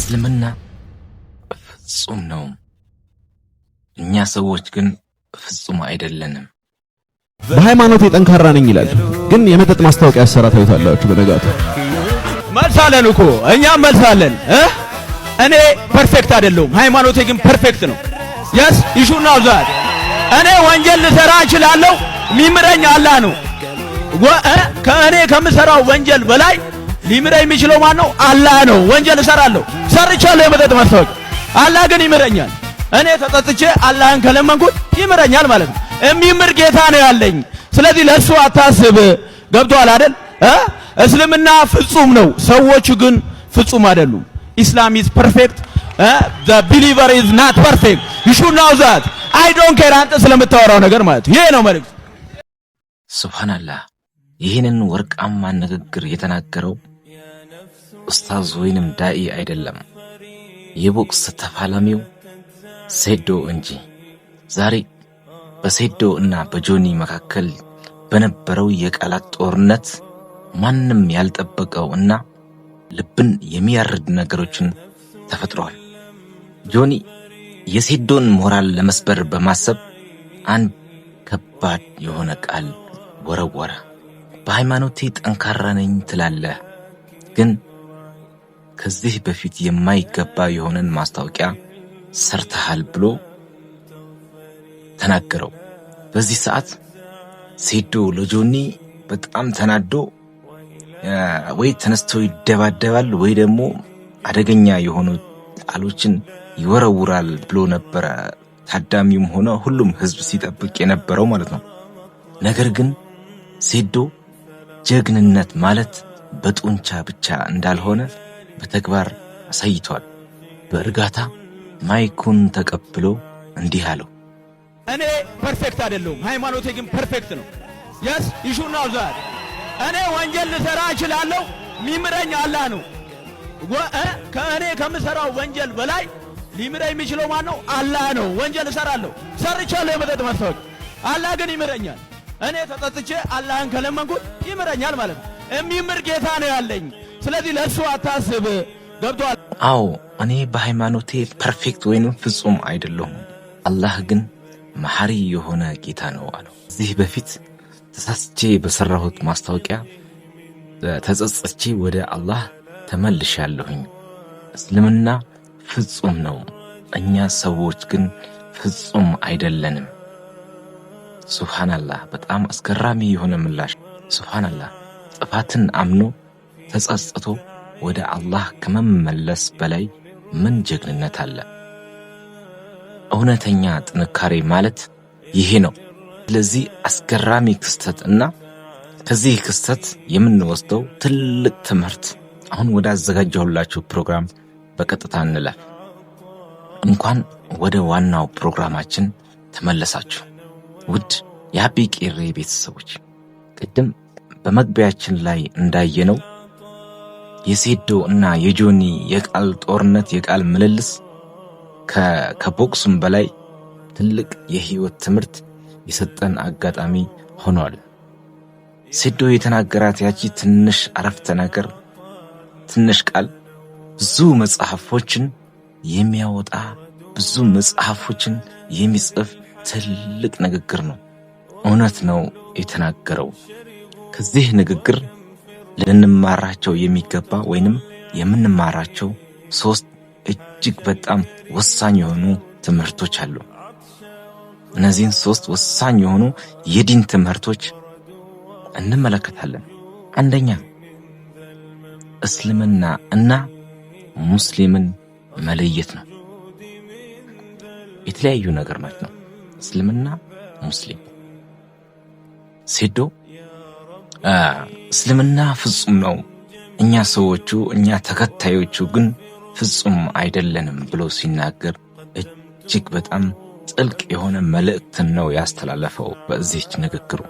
እስልምና ፍጹም ነው፣ እኛ ሰዎች ግን ፍጹም አይደለንም። በሃይማኖቴ ጠንካራ ነኝ ይላል፣ ግን የመጠጥ ማስታወቂያ ያሰራ ታዩታላችሁ። በነጋቱ መልሳለን እኮ እኛም መልሳለን። እኔ ፐርፌክት አይደለሁም፣ ሃይማኖቴ ግን ፐርፌክት ነው። yes you should know that እኔ ወንጀል ልሰራ እችላለሁ፣ የሚምረኝ አላህ ነው። ከእኔ ከምሰራው ወንጀል በላይ ሊምረኝ የሚችለው ማን ነው? አላህ ነው። ወንጀል እሰራለሁ፣ ሰርቻለሁ የመጠጥ ማስታወቂያ፣ አላህ ግን ይምረኛል። እኔ ተጠጥቼ አላህን ከለመንኩት ይምረኛል ማለት ነው። የሚምር ጌታ ነው ያለኝ። ስለዚህ ለሱ አታስብ። ገብቷል አይደል? እስልምና ፍጹም ነው፣ ሰዎቹ ግን ፍጹም አይደሉም። ኢስላም is perfect, the believer is not perfect. you should know that. I don't care አንተ ስለምታወራው ነገር ማለት ይሄ ነው መልእክት። ሱብሃንአላህ። ይህንን ወርቃማ ንግግር የተናገረው ኡስታዝ ወይንም ዳኢ አይደለም፣ የቦክስ ተፋላሚው ሴዶ እንጂ። ዛሬ በሴዶ እና በጆኒ መካከል በነበረው የቃላት ጦርነት ማንም ያልጠበቀው እና ልብን የሚያርድ ነገሮችን ተፈጥረዋል። ጆኒ የሴዶን ሞራል ለመስበር በማሰብ አንድ ከባድ የሆነ ቃል ወረወረ። በሃይማኖቴ ጠንካራ ነኝ ትላለህ፣ ግን ከዚህ በፊት የማይገባ የሆነን ማስታወቂያ ሰርተሃል ብሎ ተናገረው። በዚህ ሰዓት ሴዶ ለጆኒ በጣም ተናዶ ወይ ተነስቶ ይደባደባል ወይ ደግሞ አደገኛ የሆኑ ቃሎችን ይወረውራል ብሎ ነበረ ታዳሚውም ሆነ ሁሉም ህዝብ ሲጠብቅ የነበረው ማለት ነው። ነገር ግን ሴዶ ጀግንነት ማለት በጡንቻ ብቻ እንዳልሆነ በተግባር አሳይቷል። በእርጋታ ማይኩን ተቀብሎ እንዲህ አለው። እኔ ፐርፌክት አይደለሁም፣ ሃይማኖቴ ግን ፐርፌክት ነው። yes you should know that እኔ ወንጀል ልሰራ እችላለሁ፣ የሚምረኝ አላህ ነው። ከእኔ ከምሰራው ወንጀል በላይ ሊምረኝ የሚችለው ማን ነው? አላህ ነው። ወንጀል እሰራለሁ፣ ሰርቻለሁ የመጠጥ ማስታወቂያ፣ አላህ ግን ይምረኛል። እኔ ተጠጥቼ አላህን ከለመንኩት ይምረኛል ማለት ነው። የሚምር ጌታ ነው ያለኝ። ስለዚህ ለሱ አታስብ። ገብቷል? አዎ እኔ በሃይማኖቴ ፐርፌክት ወይንም ፍጹም አይደለሁም፣ አላህ ግን መሐሪ የሆነ ጌታ ነው አለው። እዚህ በፊት ተሳስቼ በሰራሁት ማስታወቂያ ተጸጽቼ ወደ አላህ ተመልሻለሁኝ። እስልምና ፍጹም ነው፣ እኛ ሰዎች ግን ፍጹም አይደለንም። ሱብሃንአላህ። በጣም አስገራሚ የሆነ ምላሽ። ሱብሃንአላህ። ጥፋትን አምኖ ተጸጽቶ ወደ አላህ ከመመለስ በላይ ምን ጀግንነት አለ? እውነተኛ ጥንካሬ ማለት ይሄ ነው። ስለዚህ አስገራሚ ክስተት እና ከዚህ ክስተት የምንወስደው ትልቅ ትምህርት አሁን ወደ አዘጋጀሁላችሁ ፕሮግራም በቀጥታ እንለፍ። እንኳን ወደ ዋናው ፕሮግራማችን ተመለሳችሁ ውድ የአቢ ቂሬ ቤተሰቦች። ቅድም በመግቢያችን ላይ እንዳየነው የሴዶ እና የጆኒ የቃል ጦርነት የቃል ምልልስ ከቦክሱም በላይ ትልቅ የህይወት ትምህርት የሰጠን አጋጣሚ ሆኗል። ሴዶ የተናገራት ያቺ ትንሽ አረፍተ ነገር፣ ትንሽ ቃል ብዙ መጽሐፎችን የሚያወጣ ብዙ መጽሐፎችን የሚጽፍ ትልቅ ንግግር ነው። እውነት ነው የተናገረው። ከዚህ ንግግር ልንማራቸው የሚገባ ወይንም የምንማራቸው 3 እጅግ በጣም ወሳኝ የሆኑ ትምህርቶች አሉ። እነዚህን 3 ወሳኝ የሆኑ የዲን ትምህርቶች እንመለከታለን። አንደኛ እስልምና እና ሙስሊምን መለየት ነው። የተለያዩ ነገር ናቸው እስልምና ሙስሊም። ሴዶ እስልምና ፍጹም ነው፣ እኛ ሰዎቹ እኛ ተከታዮቹ ግን ፍጹም አይደለንም ብሎ ሲናገር እጅግ በጣም ጥልቅ የሆነ መልእክትን ነው ያስተላለፈው። በዚህ ንግግሩ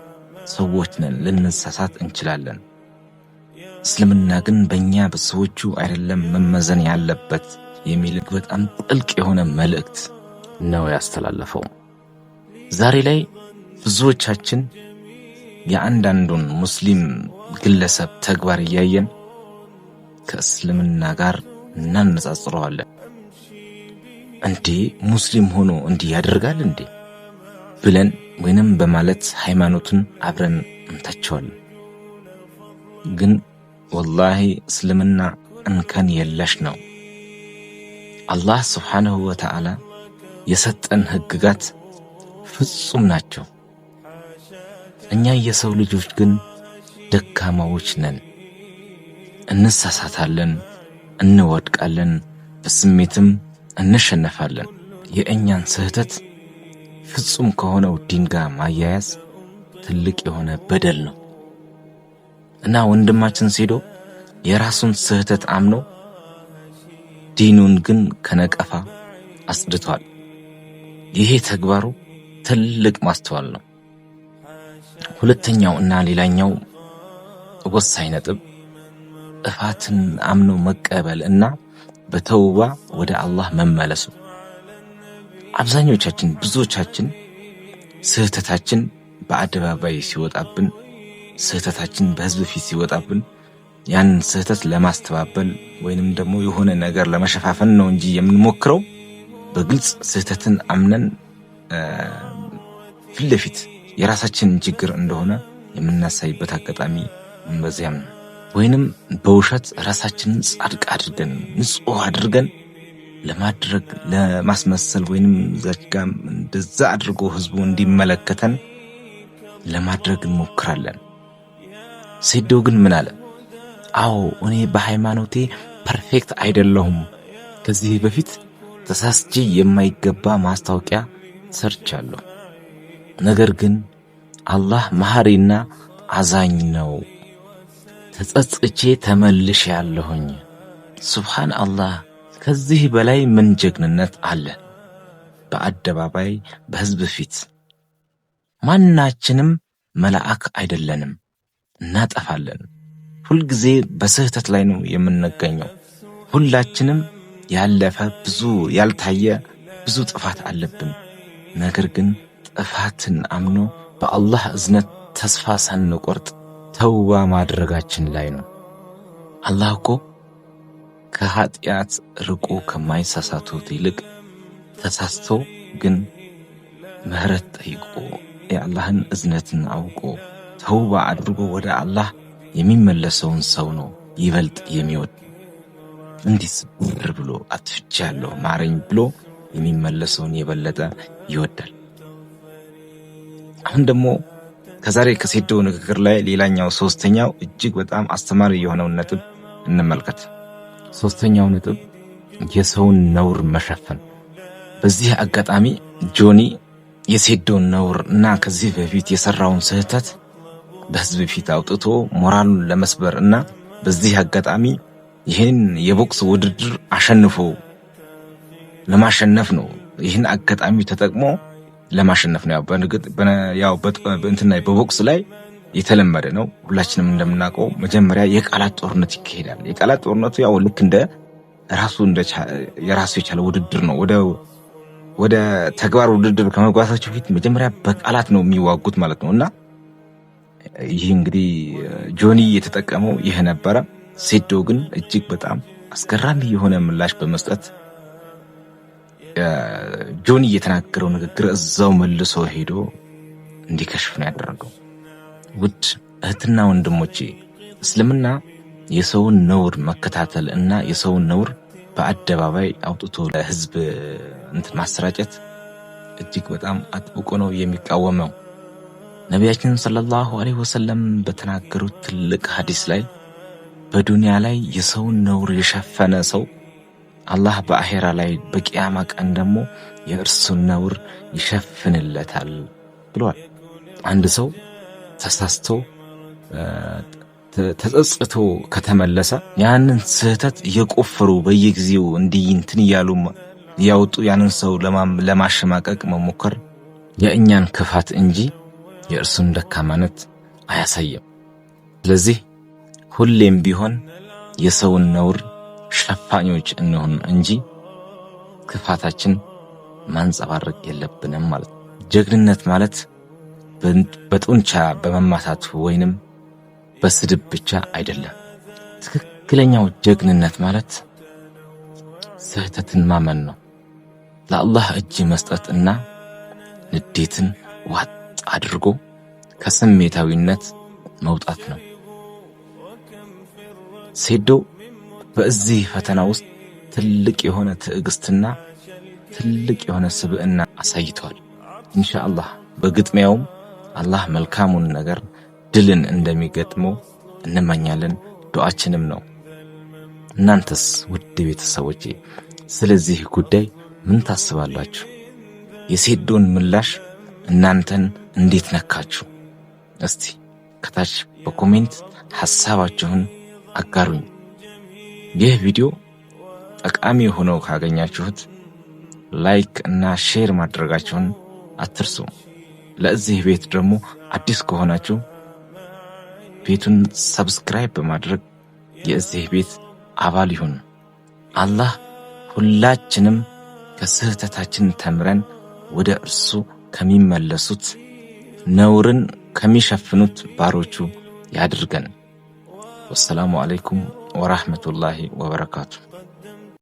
ሰዎች ነን፣ ልንሳሳት እንችላለን፣ እስልምና ግን በእኛ በሰዎቹ አይደለም መመዘን ያለበት የሚል በጣም ጥልቅ የሆነ መልእክት ነው ያስተላለፈው። ዛሬ ላይ ብዙዎቻችን የአንዳንዱን ሙስሊም ግለሰብ ተግባር እያየን ከእስልምና ጋር እናነጻጽረዋለን። እንዴ ሙስሊም ሆኖ እንዲህ ያደርጋል እንዴ ብለን ወይንም በማለት ሃይማኖቱን አብረን እንተቸዋለን። ግን ወላሂ እስልምና እንከን የለሽ ነው። አላህ ሱብሓነሁ ወተዓላ የሰጠን ህግጋት ፍጹም ናቸው። እኛ የሰው ልጆች ግን ደካማዎች ነን። እንሳሳታለን፣ እንወድቃለን፣ በስሜትም እንሸነፋለን። የእኛን ስህተት ፍጹም ከሆነው ዲን ጋር ማያያዝ ትልቅ የሆነ በደል ነው እና ወንድማችን ሴዶ የራሱን ስህተት አምኖ ዲኑን ግን ከነቀፋ አጽድቷል። ይሄ ተግባሩ ትልቅ ማስተዋል ነው። ሁለተኛው እና ሌላኛው ወሳኝ ነጥብ ጥፋትን አምኖ መቀበል እና በተውባ ወደ አላህ መመለሱ። አብዛኞቻችን ብዙዎቻችን ስህተታችን በአደባባይ ሲወጣብን፣ ስህተታችን በህዝብ ፊት ሲወጣብን ያን ስህተት ለማስተባበል ወይንም ደግሞ የሆነ ነገር ለመሸፋፈን ነው እንጂ የምንሞክረው በግልጽ ስህተትን አምነን ፊት ለፊት የራሳችን ችግር እንደሆነ የምናሳይበት አጋጣሚ በዚያም ነው። ወይንም በውሸት ራሳችንን ጻድቅ አድርገን ንጹህ አድርገን ለማድረግ ለማስመሰል ወይንም ዘጋም እንደዛ አድርጎ ህዝቡ እንዲመለከተን ለማድረግ እንሞክራለን። ሴዶ ግን ምን አለ? አዎ እኔ በሃይማኖቴ ፐርፌክት አይደለሁም። ከዚህ በፊት ተሳስቼ የማይገባ ማስታወቂያ ሰርቻለሁ። ነገር ግን አላህ መሐሪና አዛኝ ነው። ተጸጽቼ ተመልሼያለሁኝ። ሱብሃን አላህ። ከዚህ በላይ ምን ጀግንነት አለ? በአደባባይ በህዝብ ፊት ማናችንም መልአክ አይደለንም፣ እናጠፋለን። ሁልጊዜ በስህተት ላይ ነው የምንገኘው። ሁላችንም ያለፈ ብዙ ያልታየ ብዙ ጥፋት አለብን። ነገር ግን ጥፋትን አምኖ በአላህ እዝነት ተስፋ ሳንቆርጥ ተውባ ማድረጋችን ላይ ነው። አላህ እኮ ከኃጢአት ርቆ ከማይሳሳቱት ይልቅ ተሳስቶ ግን ምህረት ጠይቆ የአላህን እዝነትን አውቆ ተውባ አድርጎ ወደ አላህ የሚመለሰውን ሰው ነው ይበልጥ የሚወድ። እንዲህ ስብር ብሎ አጥፍቻለሁ ማረኝ ብሎ የሚመለሰውን የበለጠ ይወዳል። አሁን ደግሞ ከዛሬ ከሴዶ ንግግር ላይ ሌላኛው ሶስተኛው እጅግ በጣም አስተማሪ የሆነውን ነጥብ እንመልከት። ሶስተኛው ነጥብ የሰውን ነውር መሸፈን። በዚህ አጋጣሚ ጆኒ የሴዶን ነውር እና ከዚህ በፊት የሰራውን ስህተት በህዝብ ፊት አውጥቶ ሞራሉን ለመስበር እና በዚህ አጋጣሚ ይህን የቦክስ ውድድር አሸንፎ ለማሸነፍ ነው። ይህን አጋጣሚ ተጠቅሞ ለማሸነፍ ነው። በቦክስ ላይ የተለመደ ነው። ሁላችንም እንደምናውቀው መጀመሪያ የቃላት ጦርነት ይካሄዳል። የቃላት ጦርነቱ ያው ልክ እንደ የራሱ የቻለ ውድድር ነው። ወደ ተግባር ውድድር ከመግባታቸው ፊት መጀመሪያ በቃላት ነው የሚዋጉት ማለት ነው። እና ይህ እንግዲህ ጆኒ የተጠቀመው ይህ ነበረ። ሴዶ ግን እጅግ በጣም አስገራሚ የሆነ ምላሽ በመስጠት ጆኒ የተናገረው ንግግር እዛው መልሶ ሄዶ እንዲከሽፍ ነው ያደረገው። ውድ እህትና ወንድሞቼ፣ እስልምና የሰውን ነውር መከታተል እና የሰውን ነውር በአደባባይ አውጥቶ ለህዝብ ማሰራጨት እጅግ በጣም አጥብቆ ነው የሚቃወመው። ነቢያችን ሰለላሁ ዐለይሂ ወሰለም በተናገሩት ትልቅ ሐዲስ ላይ በዱንያ ላይ የሰውን ነውር የሸፈነ ሰው አላህ በአኼራ ላይ በቂያማ ቀን ደግሞ የእርሱን ነውር ይሸፍንለታል ብሏል። አንድ ሰው ተሳስቶ ተጸጽቶ ከተመለሰ ያንን ስህተት እየቆፈሩ በየጊዜው እንትን እያሉ ያወጡ ያንን ሰው ለማሸማቀቅ መሞከር የእኛን ክፋት እንጂ የእርሱን ደካማነት አያሳይም። ስለዚህ ሁሌም ቢሆን የሰውን ነውር ሸፋኞች እንሆን እንጂ ክፋታችን ማንጸባረቅ የለብንም ማለት ነው። ጀግንነት ማለት በጡንቻ በመማታት ወይንም በስድብ ብቻ አይደለም። ትክክለኛው ጀግንነት ማለት ስህተትን ማመን ነው። ለአላህ እጅ መስጠትና ንዴትን ዋጥ አድርጎ ከስሜታዊነት መውጣት ነው። ሴዶ በዚህ ፈተና ውስጥ ትልቅ የሆነ ትዕግስትና ትልቅ የሆነ ስብዕና አሳይቷል። ኢንሻአላህ በግጥሚያውም አላህ መልካሙን ነገር ድልን እንደሚገጥመው እንመኛለን፣ ዱዓችንም ነው። እናንተስ ውድ ቤተሰቦቼ ስለዚህ ጉዳይ ምን ታስባላችሁ? የሴዶን ምላሽ እናንተን እንዴት ነካችሁ? እስቲ ከታች በኮሜንት ሐሳባችሁን አጋሩኝ። ይህ ቪዲዮ ጠቃሚ ሆኖ ካገኛችሁት ላይክ እና ሼር ማድረጋችሁን አትርሱ። ለዚህ ቤት ደግሞ አዲስ ከሆናችሁ ቤቱን ሰብስክራይብ በማድረግ የዚህ ቤት አባል ይሁን። አላህ ሁላችንም ከስህተታችን ተምረን ወደ እርሱ ከሚመለሱት ነውርን ከሚሸፍኑት ባሮቹ ያድርገን። ወሰላሙ አለይኩም ወራህመቱላሂ ወበረካቱ።